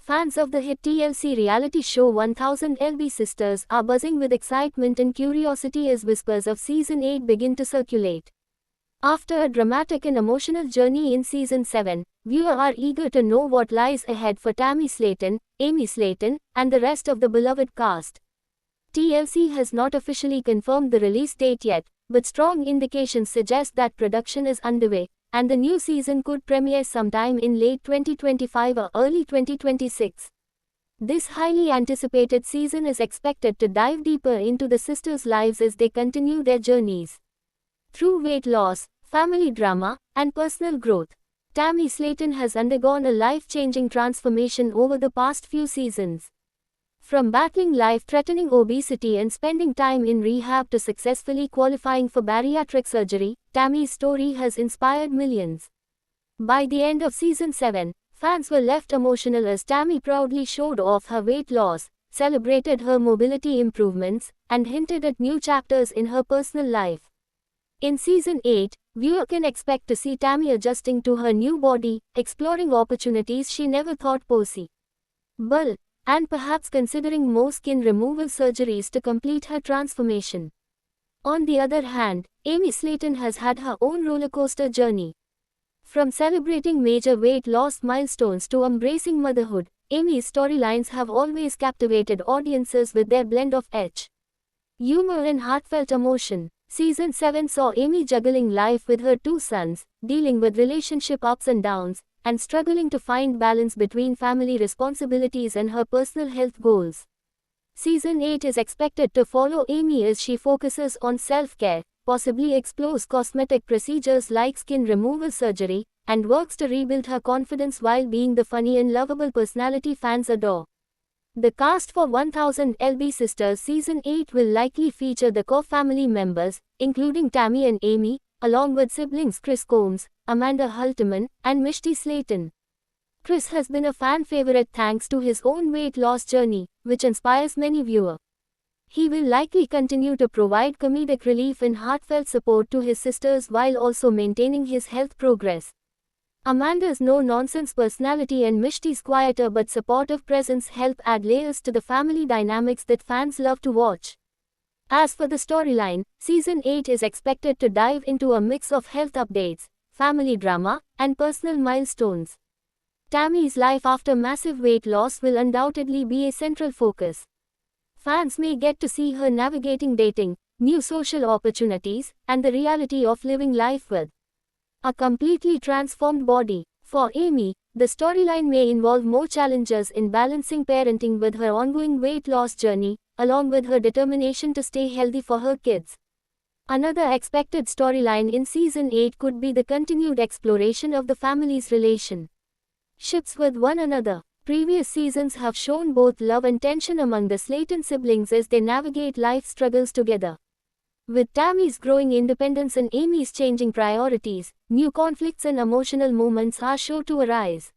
Fans of the hit TLC reality show 1000 LB Sisters are buzzing with excitement and curiosity as whispers of Season 8 begin to circulate. After a dramatic and emotional journey in Season 7, viewers are eager to know what lies ahead for Tammy Slaton, Amy Slaton, and the rest of the beloved cast. TLC has not officially confirmed the release date yet, but strong indications suggest that production is underway, and the new season could premiere sometime in late 2025 or early 2026. This highly anticipated season is expected to dive deeper into the sisters' lives as they continue their journeys. Through weight loss, family drama, and personal growth, Tammy Slaton has undergone a life-changing transformation over the past few seasons. From battling life-threatening obesity and spending time in rehab to successfully qualifying for bariatric surgery, Tammy's story has inspired millions. By the end of Season 7, fans were left emotional as Tammy proudly showed off her weight loss, celebrated her mobility improvements, and hinted at new chapters in her personal life. In Season 8, viewers can expect to see Tammy adjusting to her new body, exploring opportunities she never thought possible, and perhaps considering more skin removal surgeries to complete her transformation. On the other hand, Amy Slaton has had her own rollercoaster journey. From celebrating major weight loss milestones to embracing motherhood, Amy's storylines have always captivated audiences with their blend of edge, humor and heartfelt emotion. Season 7 saw Amy juggling life with her two sons, dealing with relationship ups and downs, and struggling to find balance between family responsibilities and her personal health goals. Season 8 is expected to follow Amy as she focuses on self-care, possibly explores cosmetic procedures like skin removal surgery, and works to rebuild her confidence while being the funny and lovable personality fans adore. The cast for 1000 LB Sisters Season 8 will likely feature the core family members, including Tammy and Amy, along with siblings Chris Combs, Amanda Halterman, and Mishti Slaton. Chris has been a fan favorite thanks to his own weight loss journey, which inspires many viewers. He will likely continue to provide comedic relief and heartfelt support to his sisters while also maintaining his health progress. Amanda's no-nonsense personality and Mishti's quieter but supportive presence help add layers to the family dynamics that fans love to watch. As for the storyline, Season 8 is expected to dive into a mix of health updates, family drama, and personal milestones. Tammy's life after massive weight loss will undoubtedly be a central focus. Fans may get to see her navigating dating, new social opportunities, and the reality of living life with a completely transformed body. For Amy, the storyline may involve more challenges in balancing parenting with her ongoing weight loss journey, along with her determination to stay healthy for her kids. Another expected storyline in Season 8 could be the continued exploration of the family's relationships with one another. Previous seasons have shown both love and tension among the Slaton siblings as they navigate life struggles together. With Tammy's growing independence and Amy's changing priorities, new conflicts and emotional moments are sure to arise.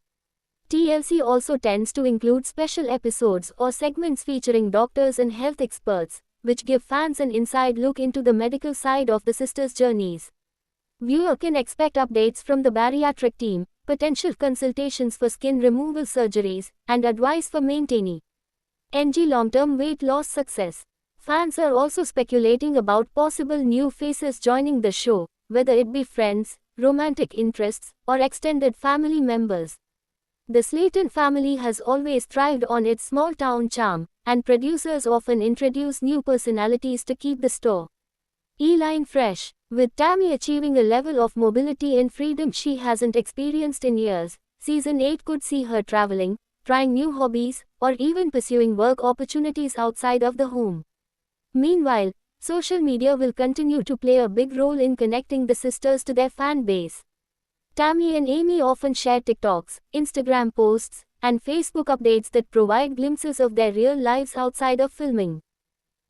TLC also tends to include special episodes or segments featuring doctors and health experts, which give fans an inside look into the medical side of the sisters' journeys. Viewers can expect updates from the bariatric team, potential consultations for skin removal surgeries, and advice for maintaining long-term weight loss success. Fans are also speculating about possible new faces joining the show, whether it be friends, romantic interests, or extended family members. The Slaton family has always thrived on its small-town charm, and producers often introduce new personalities to keep the storyline fresh. With Tammy achieving a level of mobility and freedom she hasn't experienced in years, Season 8 could see her traveling, trying new hobbies, or even pursuing work opportunities outside of the home. Meanwhile, social media will continue to play a big role in connecting the sisters to their fan base. Tammy and Amy often share TikToks, Instagram posts, and Facebook updates that provide glimpses of their real lives outside of filming.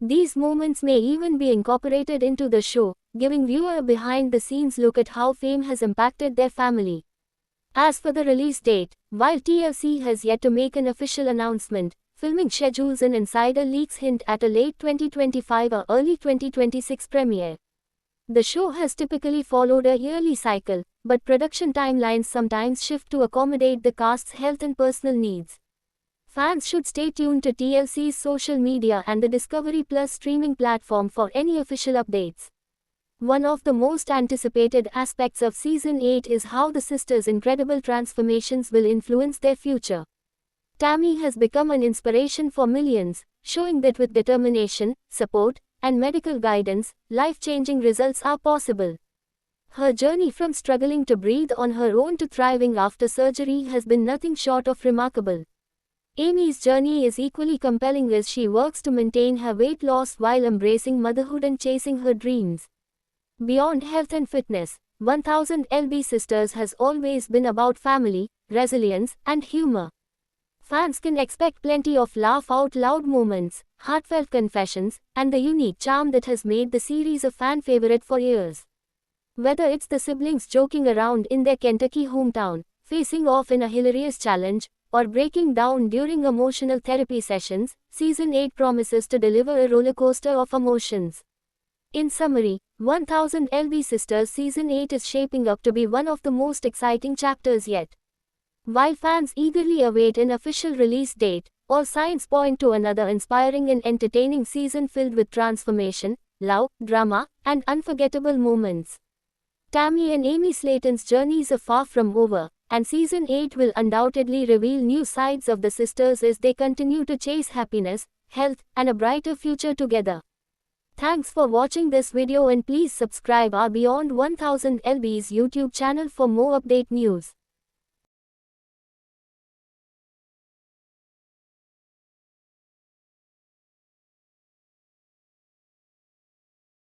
These moments may even be incorporated into the show, giving viewers a behind-the-scenes look at how fame has impacted their family. As for the release date, while TLC has yet to make an official announcement, filming schedules and insider leaks hint at a late 2025 or early 2026 premiere. The show has typically followed a yearly cycle, but production timelines sometimes shift to accommodate the cast's health and personal needs. Fans should stay tuned to TLC's social media and the Discovery Plus streaming platform for any official updates. One of the most anticipated aspects of Season 8 is how the sisters' incredible transformations will influence their future. Tammy has become an inspiration for millions, showing that with determination, support, and medical guidance, life-changing results are possible. Her journey from struggling to breathe on her own to thriving after surgery has been nothing short of remarkable. Amy's journey is equally compelling as she works to maintain her weight loss while embracing motherhood and chasing her dreams. Beyond health and fitness, 1000 lb Sisters has always been about family, resilience, and humor. Fans can expect plenty of laugh-out-loud moments, heartfelt confessions, and the unique charm that has made the series a fan favorite for years. Whether it's the siblings joking around in their Kentucky hometown, facing off in a hilarious challenge, or breaking down during emotional therapy sessions, Season 8 promises to deliver a rollercoaster of emotions. In summary, 1000 lb Sisters Season 8 is shaping up to be one of the most exciting chapters yet. While fans eagerly await an official release date, all signs point to another inspiring and entertaining season filled with transformation, love, drama, and unforgettable moments. Tammy and Amy Slayton's journeys are far from over, and Season 8 will undoubtedly reveal new sides of the sisters as they continue to chase happiness, health, and a brighter future together. Thanks for watching this video and please subscribe our Beyond 1000 lb's YouTube channel for more update news.